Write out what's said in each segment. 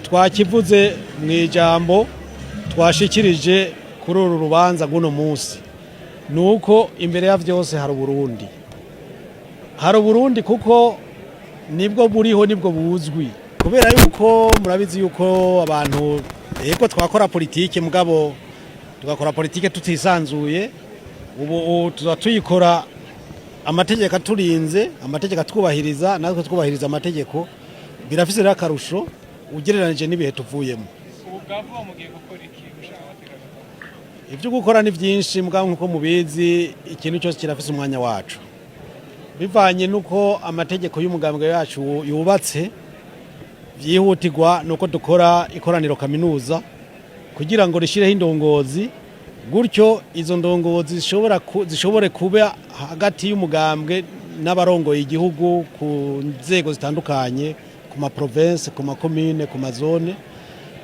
twakivuze mu ijambo twashikirije kuri uru rubanza guno munsi nuko imbere ya vyose hari Burundi kuko nibwo buriho nibwo buzwi kubera yuko murabizi yuko abantu yego twakora politike mugabo tugakora politike tutisanzuye ubu tuyikora amategeko aturinze amategeko twubahiriza natwe twubahiriza amategeko birafise rakarusho ugereranije n'ibihe tuvuyemo ubugavo mugiye gukora iki gushaka ibyo gukora ni byinshi mugabo nkuko mubizi ikintu cyose kirafise umwanya wacu bivanye nuko amategeko y'umugambwe yacu yubatse byihutirwa nuko dukora ikoraniro kaminuza kugira ngo rishireho indongozi gutyo izo ndongozi zishobore kuba hagati y'umugambwe n'abarongoye igihugu ku nzego zitandukanye ku ma province ku ma commune ku ma zone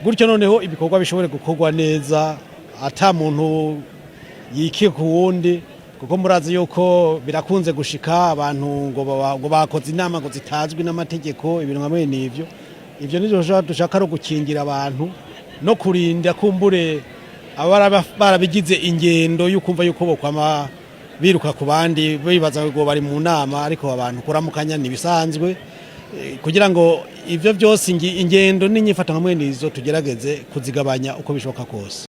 gutyo noneho ibikorwa bishobore gukorwa neza ata muntu yiki ku wundi kuko murazi yuko birakunze gushika abantu ngo bakoze inama ngo zitazwi n'amategeko ibintu nkamwe n'ivyo ivyo nizo dushaka ro gukingira abantu no kurinda kumbure barabigize ingendo y'ukumva yuko bokwama biruka ku bandi bibaza ngo bari mu nama ariko abantu kuramukanya nibisanzwe kugira ngo ivyo byose ingendo n'inyifata nkamwe nizo tugerageze kuzigabanya uko bishoboka kose.